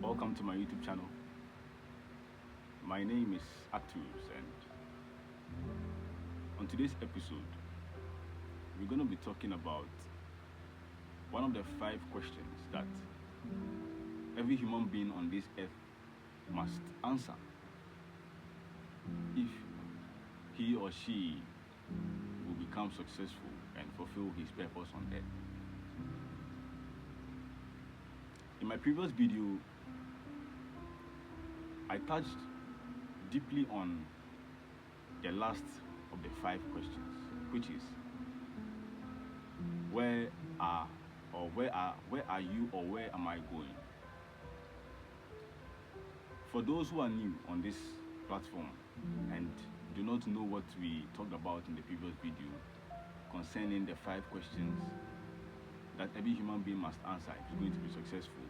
Welcome to my YouTube channel. My name is Actus, and on today's episode, we're going to be talking about one of the 5 questions that every human being on this earth must answer if he or she will become successful and fulfill his purpose on earth. In my previous video, I touched deeply on the last of the 5 questions, which is where are you, or where am I going? For those who are new on this platform and do not know what we talked about in the previous video concerning the 5 questions that every human being must answer if he's going to be successful,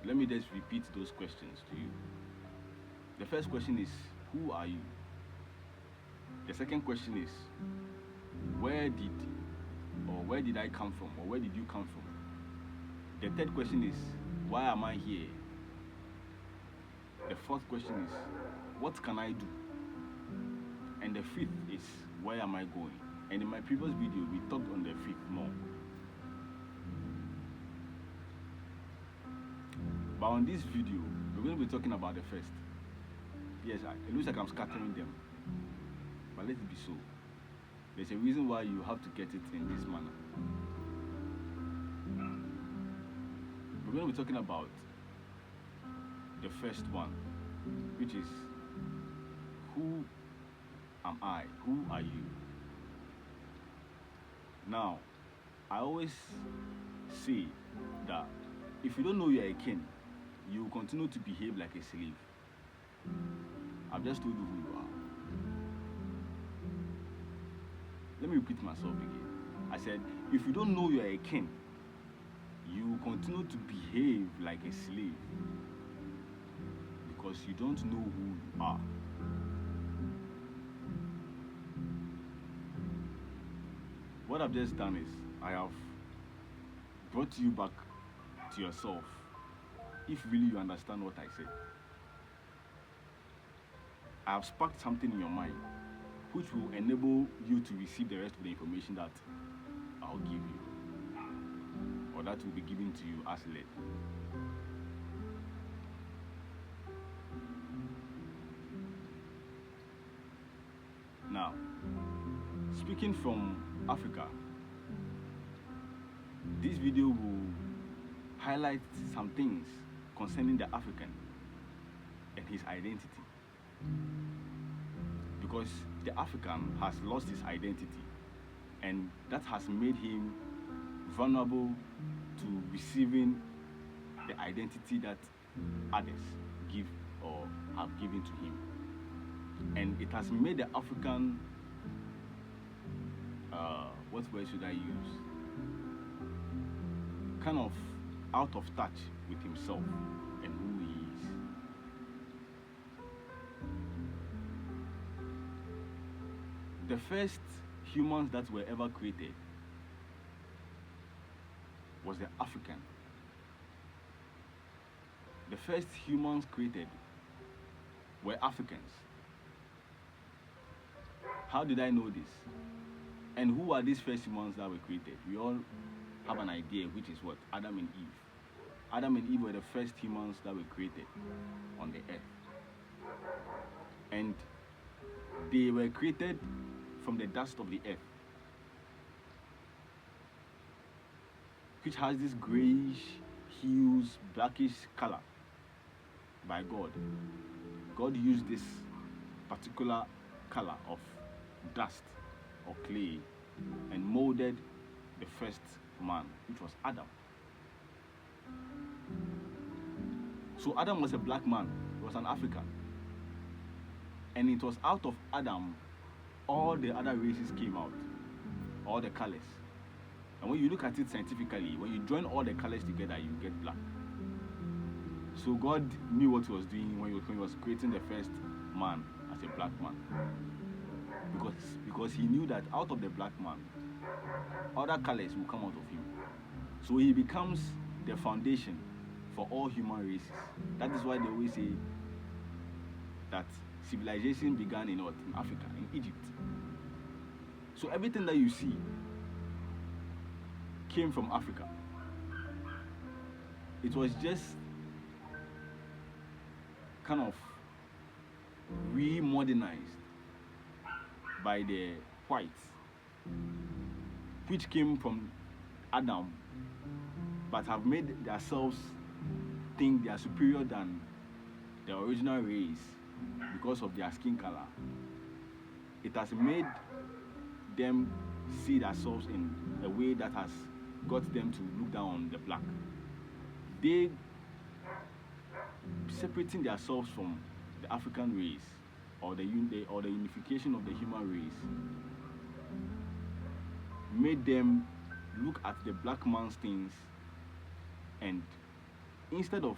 let me just repeat those questions to you. The first question is, who are you? The second question is, where did I come from, or where did you come from? The third question is, why am I here? The fourth question is, what can I do? And the fifth is, where am I going? And in my previous video, we talked on the fifth more. But on this video, we're going to be talking about the first. Yes, it looks like I'm scattering them, but let it be so. There's a reason why you have to get it in this manner. We're going to be talking about the first one, which is, who am I? Who are you? Now, I always say that if you don't know you're a king, you will continue to behave like a slave. I've just told you who you are. Let me repeat myself again. I said, if you don't know you're a king, you will continue to behave like a slave because you don't know who you are. What I've just done is I have brought you back to yourself, if really you understand what I said. I have sparked something in your mind which will enable you to receive the rest of the information that I'll give you, or that will be given to you as led. Now, speaking from Africa, this video will highlight some things concerning the African and his identity, because the African has lost his identity, and that has made him vulnerable to receiving the identity that others give or have given to him. And it has made the African, what word should I use, kind of out of touch with himself and who he is. The first humans that were ever created was the African. The first humans created were Africans. How did I know this? And who are these first humans that were created? We all have an idea, which is what? Adam and Eve. Adam and Eve were the first humans that were created on the earth. And they were created from the dust of the earth, which has this grayish hues, blackish color by God. God used this particular color of dust or clay and molded the first man, which was Adam. So Adam was a black man, he was an African. And it was out of Adam all the other races came out, all the colors. And when you look at it scientifically, when you join all the colors together, you get black. So God knew what he was doing when he was creating the first man as a black man. Because he knew that out of the black man, other colors will come out of him. So he becomes the foundation for all human races. That is why they always say that civilization began in what? In Africa, in Egypt. So everything that you see came from Africa. It was just kind of re-modernized by the whites, which came from Adam, but have made themselves think they are superior than the original race because of their skin color. It has made them see themselves in a way that has got them to look down on the black. They separating themselves from the African race or the unification of the human race made them look at the black man's things, and instead of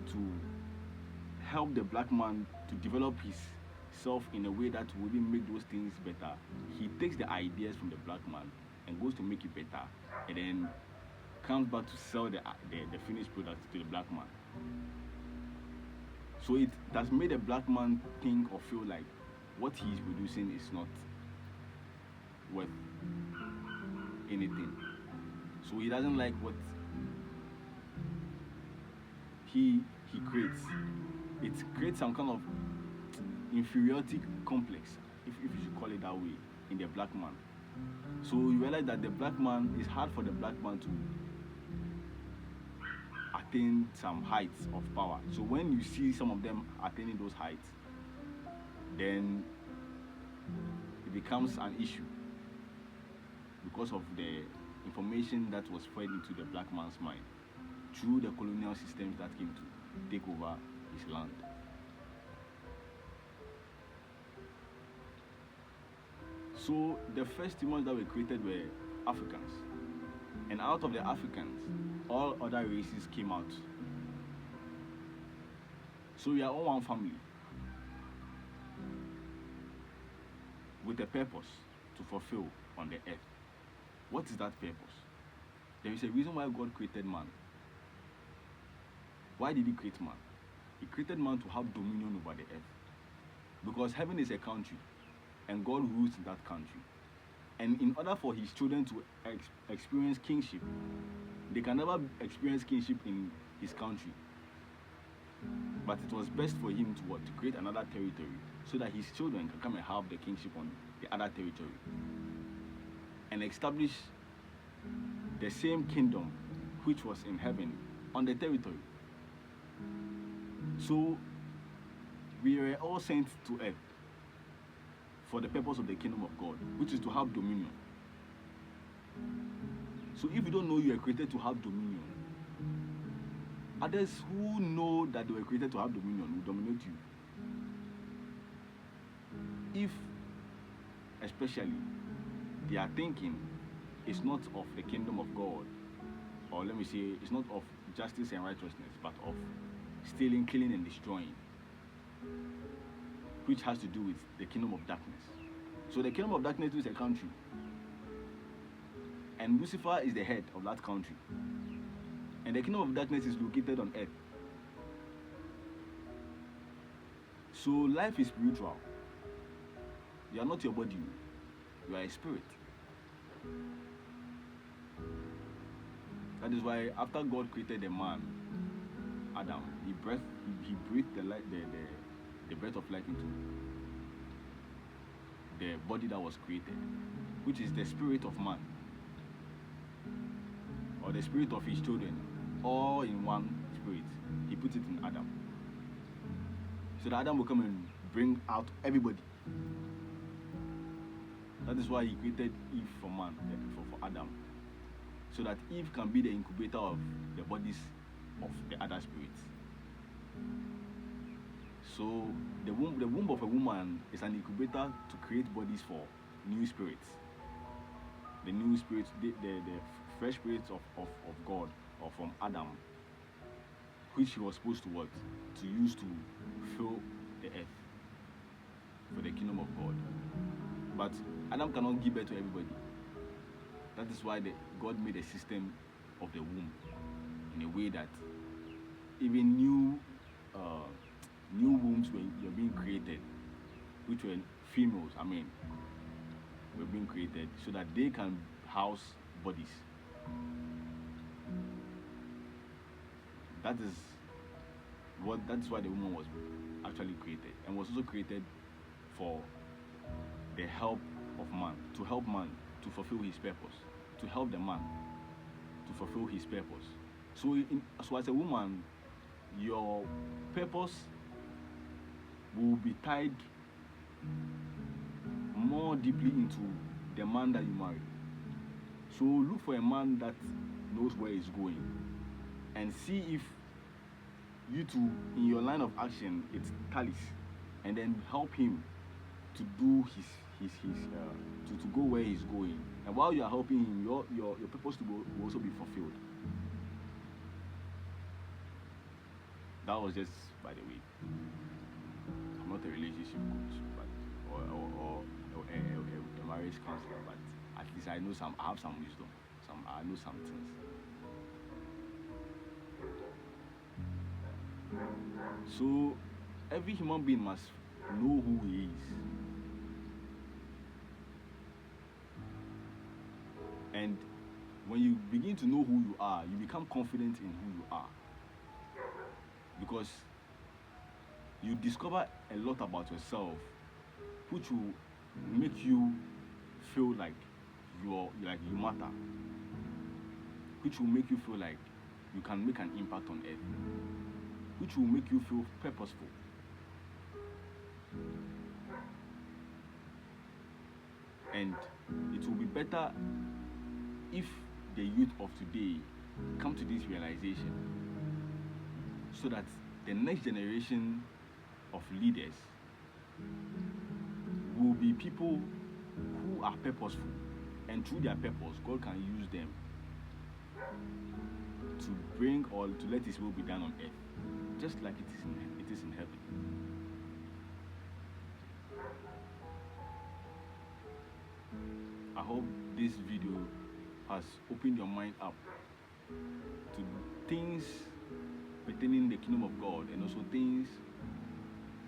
to help the black man to develop his self in a way that would make those things better, he takes the ideas from the black man and goes to make it better, and then comes back to sell the finished product to the black man. So it has made the black man think or feel like what he is producing is not worth anything. So he doesn't like what he creates. It creates some kind of inferiority complex, if you should call it that way, in the black man. So you realize that the black man, it's hard for the black man to attain some heights of power. So when you see some of them attaining those heights, then it becomes an issue because of the information that was fed into the black man's mind through the colonial systems that came to take over his land. So the first humans that were created were Africans, and out of the Africans, all other races came out. So we are all one family with a purpose to fulfill on the earth. What is that purpose? There is a reason why God created man. Why did he create man? He created man to have dominion over the earth. Because heaven is a country, and God rules in that country. And in order for his children to experience kingship, they can never experience kingship in his country. But it was best for him to create another territory so that his children can come and have the kingship on the other territory and establish the same kingdom which was in heaven on the territory. So we were all sent to earth for the purpose of the kingdom of God, which is to have dominion. So if you don't know you are created to have dominion, others who know that they were created to have dominion will dominate you. If, especially, their thinking is not of the kingdom of God, or let me say, it's not of justice and righteousness, but of stealing, killing, and destroying, which has to do with the kingdom of darkness. So the kingdom of darkness is a country, and Lucifer is the head of that country, and the kingdom of darkness is located on earth. So life is spiritual. You are not your body, you are a spirit. That is why after God created the man, Adam, he breathed the breath of life into the body that was created, which is the spirit of man, or the spirit of his children, all in one spirit. He put it in Adam, so that Adam will come and bring out everybody. That is why he created Eve for man, for Adam, so that Eve can be the incubator of the bodies of the other spirits. So the womb of a woman is an incubator to create bodies for new spirits. The new spirits, the fresh spirits of God, or from Adam, which he was supposed to use to fill the earth for the kingdom of God. But Adam cannot give birth to everybody. That is why God made a system of the womb in a way that even new wombs were being created, which were females, were being created so that they can house bodies. That's why the woman was actually created, and was also created for the help of man, to help man to fulfill his purpose, to help the man to fulfill his purpose. So as a woman, your purpose will be tied more deeply into the man that you marry. So look for a man that knows where he's going, and see if you two in your line of action it tallies, and then help him to do to go where he's going. And while you are helping him, your purpose will also be fulfilled. That was just by the way. I'm not a relationship coach, but or a marriage counselor, but at least I have some wisdom. I know some things. So every human being must know who he is. And when you begin to know who you are, you become confident in who you are. Because you discover a lot about yourself, which will make you feel like you matter, which will make you feel like you can make an impact on earth, which will make you feel purposeful. And it will be better if the youth of today come to this realization, so that the next generation of leaders will be people who are purposeful, and through their purpose, God can use them to bring or to let His will be done on earth, just like it is in heaven. I hope this video has opened your mind up to things pertaining the kingdom of God, and also things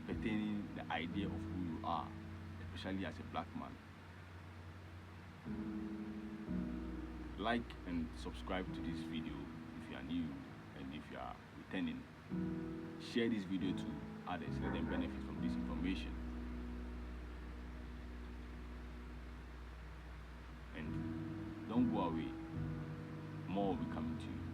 pertaining the idea of who you are, especially as a black man. Like and subscribe to this video if you are new, and if you are returning, share this video to others, let them benefit from this information. And don't go away, more will be coming to you.